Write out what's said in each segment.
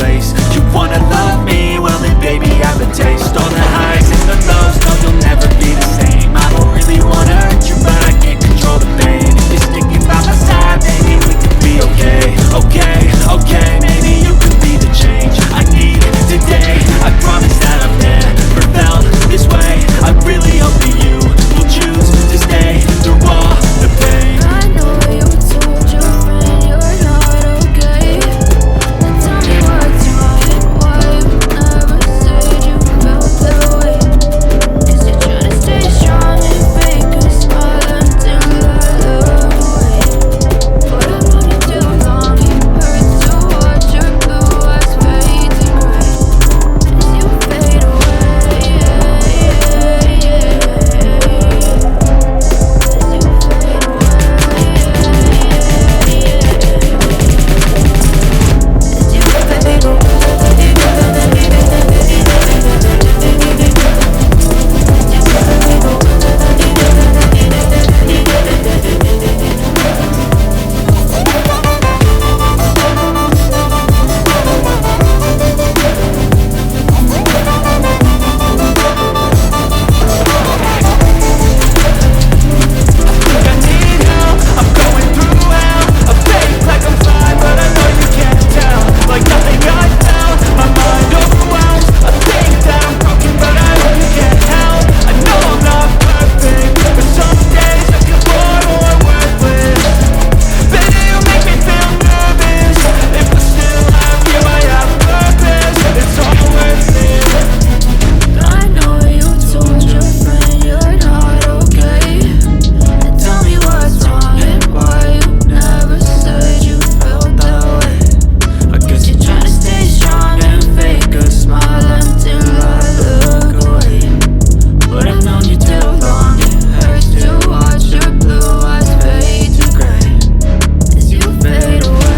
place. You wanna love me? Well then baby I have a taste. All the highs and the lows, no you'll never be the same. I don't really wanna hurt you but I can't control the pain. If you're sticking by my side, maybe we could be okay. Okay, okay, maybe you could be the change I need today. I promise that I've never felt this way. I really hope that you will choose to stay through all the pain. I know you told your friend you're not okay. Now tell me what's wrong and why you never said you felt that way. 'Cause you're trying to stay strong and fake a smile until I look away. But I've known you too long, it hurts to watch your blue eyes fade to gray as you fade away.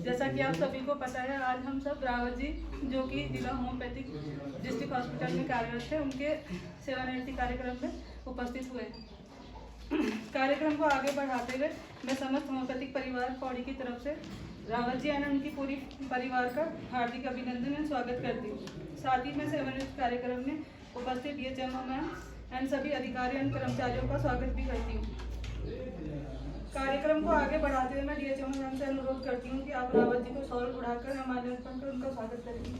जैसा कि आप सभी को पता है, आज हम सब रावत जी जो कि जिला होम्योपैथिक डिस्ट्रिक्ट हॉस्पिटल में कार्यरत थे, उनके सेवानिवृत्ति कार्यक्रम में उपस्थित हुए। कार्यक्रम को आगे बढ़ाते हुए मैं समस्त होम्योपैथिक परिवार पौड़ी की तरफ से रावत जी एंड उनकी पूरी परिवार का हार्दिक अभिनंदन एवं स्वागत करती हूँ। साथ ही मैं सेवानिवृत्ति कार्यक्रम में उपस्थित DHMO मैम एंड सभी अधिकारी एवं कर्मचारियों का स्वागत भी करती हूँ। कार्यक्रम को आगे बढ़ाते हुए मैं DHMO मैम से अनुरोध करती हूँ कि आप रावत जी को शॉल उड़ाकर हमारे अर्पण कर उनका स्वागत करेंगे।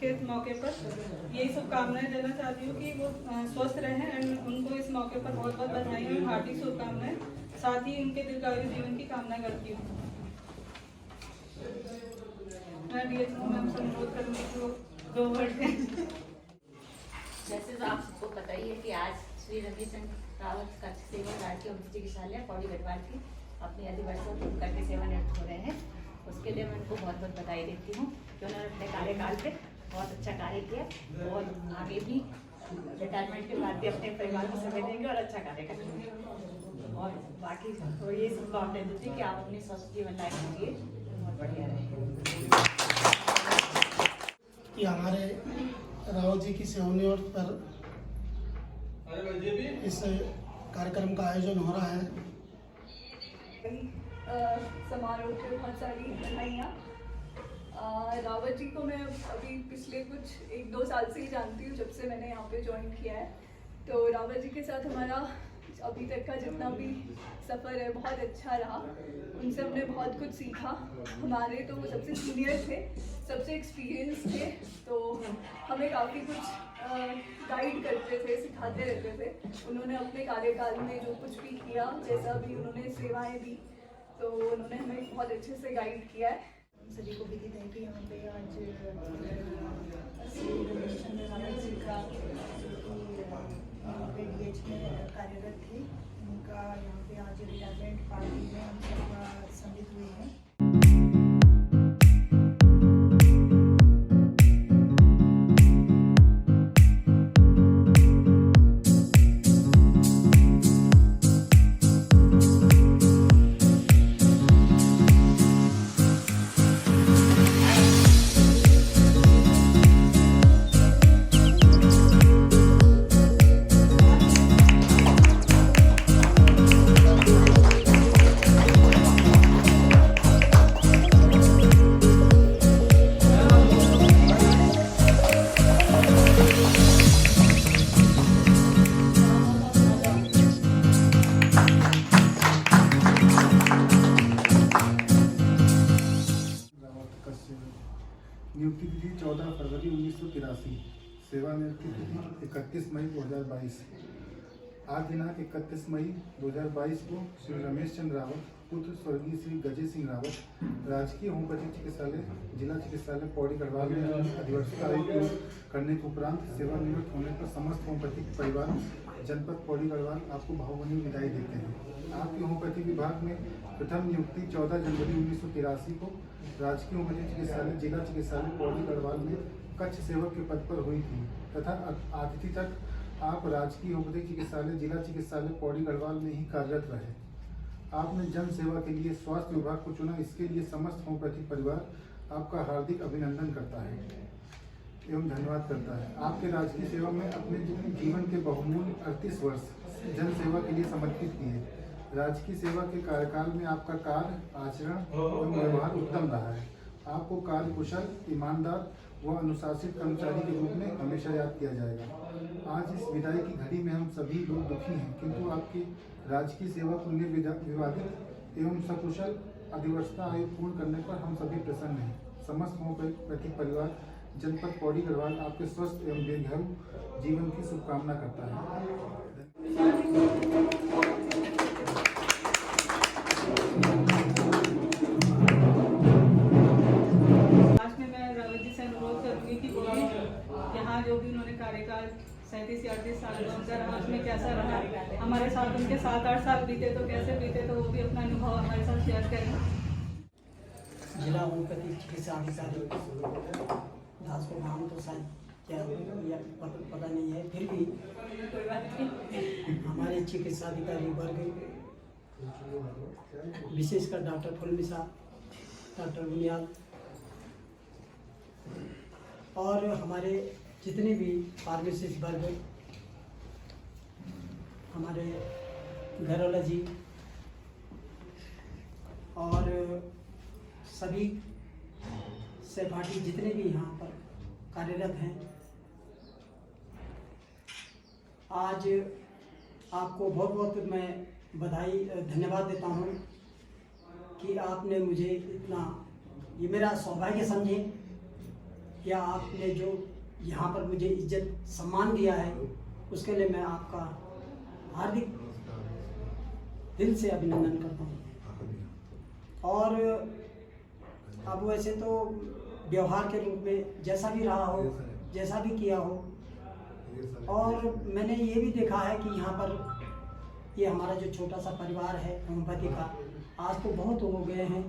के मौके पर यही शुभकामनाएं देना चाहती हूँ कि वो स्वस्थ रहें एंड उनको इस मौके पर बहुत बहुत बधाई और हार्दिक शुभकामनाएं, साथ ही उनके दीर्घायु जीवन की कामना करती हूँ। मैं DHMO मैम से अनुरोध करूँगी कि वो 2 वर्ड दें। जैसे तो आप सबको पता ही है कि आज श्री रविशंकर रावत का सेवा राजकीय होम्योपैथिक चिकित्सालय पौड़ी गढ़वाल की अपनी अधिवर्षों पूर्ण करके सेवानिवृत्त हो रहे हैं। उसके लिए मैं उनको बहुत बहुत बधाई देती हूँ कि उन्होंने अपने कार्यकाल पे बहुत अच्छा कार्य किया और आगे भी रिटायरमेंट के बाद भी अपने परिवार को समय देंगे और अच्छा कार्य करेंगे। और बाकी तो ये शुभकामनाएं देती है कि आप अपनी स्वस्थ जीवन लाइफ जिए, बहुत बढ़िया रहे। कि हमारे रावत जी की सेवानिवृत्ति पर इस कार्यक्रम का आयोजन हो रहा है। समारोह पे बहुत सारी बधाइयाँ। रावत जी को मैं अभी पिछले कुछ 1-2 साल से ही जानती हूँ, जब से मैंने यहाँ पे ज्वाइन किया है। तो रावत जी के साथ हमारा अभी तक का जितना भी सफ़र है बहुत अच्छा रहा। उनसे हमने बहुत कुछ सीखा। हमारे तो वो सबसे सीनियर थे, सबसे एक्सपीरियंस थे, तो हमें काफ़ी कुछ गाइड करते थे, सिखाते रहते थे। उन्होंने अपने कार्यकाल में जो कुछ भी किया, जैसा भी उन्होंने सेवाएं दी, तो उन्होंने हमें बहुत अच्छे से गाइड किया है। सभी को विदित है कि यहाँ पे आज श्री रमेश चंद्र रावत जी का यहाँ पे DH में कार्यरत थे, उनका यहाँ पे आज रिटायरमेंट पार्टी में हम सब सम्मिलित हुए हैं। नियुक्ति तिथि 14 फरवरी 1983, सेवानिवृत्ति तिथि 31 मई 2022। आज दिनांक 31 मई 2022 को श्री रमेश चंद्र रावत पुत्र स्वर्गीय श्री गजे सिंह रावत राजकीय होम्योपैथिक चिकित्सालय जिला चिकित्सालय पौड़ी गढ़वाल में अधिवर्षता आयु करने के उपरांत सेवानिवृत्त होने पर समस्त होम्योपैथिक परिवार जनपद पौड़ी गढ़वाल आपको भावभीनी विदाई देते हैं। आपके होम्योपैथिक विभाग में प्रथम नियुक्ति 14 जनवरी 1983 को राजकीय होम्योपैथिक चिकित्सालय जिला चिकित्सालय पौड़ी गढ़वाल में कक्ष सेवक के पद पर हुई थी तथा आतिथ्य तक आप राजकीय होम्योपैथिक चिकित्सालय जिला चिकित्सालय पौड़ी गढ़वाल में ही कार्यरत रहे। आपने जन सेवा के लिए स्वास्थ्य विभाग को चुना, इसके लिए समस्त होम्योपैथिक परिवार आपका हार्दिक अभिनंदन करता है एवं धन्यवाद करता है। आपके राजकीय सेवा में अपने जीवन के बहुमूल्य 38 वर्ष जन सेवा के लिए समर्पित किए। राजकीय सेवा के कार्यकाल में आपका कार्य आचरण एवं व्यवहार उत्तम रहा है। आपको कार्य कुशल, ईमानदार व अनुशासित कर्मचारी के रूप में हमेशा याद किया जाएगा। आज इस विदाई की घड़ी में हम सभी लोग दुखी हैं, किंतु आपकी राजकीय सेवा को निर्विवादित एवं सकुशल अधिवर्षता आयु पूर्ण करने पर हम सभी प्रसन्न हैं। समस्त होम्योपैथिक परिवार जनपद पौड़ी गढ़वाल आपके स्वस्थ एवं दीर्घायु जीवन की शुभकामना करता है। आज में मैं रावत जी से अनुरोध करूँगी कि वो भी यहाँ जो भी उन्होंने कार्यकाल 37 या 38 साल का उनका रहा, उसमें कैसा रहा, हमारे साथ उनके 7-8 साल बीते तो कैसे बीते, तो वो भी अपना अनुभव हमारे साथ शेयर करें। जिला होम्योपैथिक चिकित्सा अधिकारी दास को नाम तो शायद क्या या पता नहीं है, फिर भी हमारे चिकित्सा अधिकारी वर्ग विशेषकर डॉक्टर फुलमिसा, डॉक्टर बुनियाद और हमारे जितने भी फार्मासिस्ट वर्ग, हमारे घरवाला जी और सभी सहपाठी जितने भी यहाँ पर कार्यरत हैं, आज आपको बहुत बहुत मैं बधाई धन्यवाद देता हूँ कि आपने मुझे इतना, ये मेरा सौभाग्य समझे कि आपने जो यहाँ पर मुझे इज्जत सम्मान दिया है, उसके लिए मैं आपका हार्दिक दिल से अभिनंदन करता हूँ। और अब वैसे तो व्यवहार के रूप में जैसा भी रहा हो, जैसा भी किया हो, और मैंने ये भी देखा है कि यहाँ पर ये हमारा जो छोटा सा परिवार है होम्योपैथी का, आज तो बहुत हो गए हैं,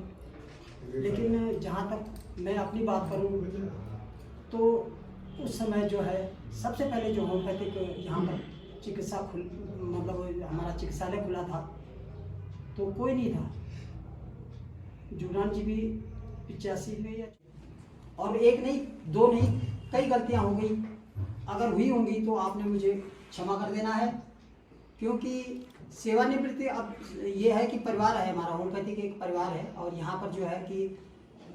लेकिन जहाँ तक मैं अपनी बात करूँ तो उस समय जो है सबसे पहले जो होम्योपैथिक यहाँ पर चिकित्सा मतलब हमारा चिकित्सालय खुला था तो कोई नहीं था। जुगरान जी भी 85 में या, और एक नहीं दो नहीं कई गलतियाँ हो गई, अगर हुई होंगी तो आपने मुझे क्षमा कर देना है, क्योंकि सेवानिवृत्ति अब ये है कि परिवार है हमारा, होम्योपैथिक एक परिवार है और यहाँ पर जो है कि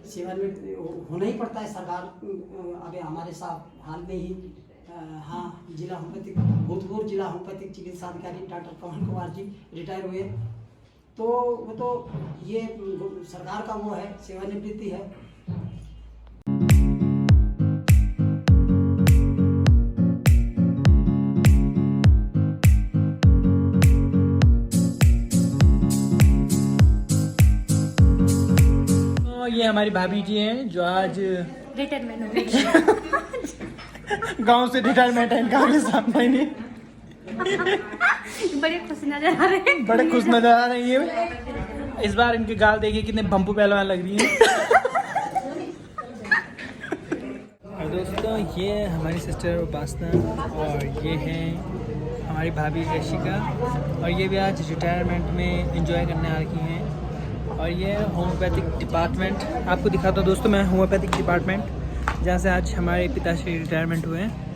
सेवानिवृत्ति होना ही पड़ता है। सरकार अभी हमारे साथ हाल में ही हाँ जिला होम्योपैथिक भूतपूर्व जिला होम्योपैथिक चिकित्सा अधिकारी डॉक्टर पवन कुमार जी रिटायर हुए, तो वो तो ये सरकार का वो है, सेवानिवृत्ति है। ये हमारी भाभी जी हैं जो आज रिटायरमेंट हो गई। गांव से रिटायरमेंट है इनका अगले 7 महीने। बड़े खुश नजर आ रहे हैं। बड़े खुश नजर आ रहे हैं ये। इस बार इनके गाल देखिए कितने भंपू पहलवान लग रही हैं। और दोस्तों ये हमारी सिस्टर उपासना और ये हैं हमारी भाभी यशिका, और ये भी आज रिटायरमेंट में एंजॉय करने आ रही हैं। और ये होम्योपैथिक डिपार्टमेंट आपको दिखाता हूँ दोस्तों, मैं होम्योपैथिक डिपार्टमेंट जहाँ से आज हमारे पिताश्री रिटायरमेंट हुए हैं।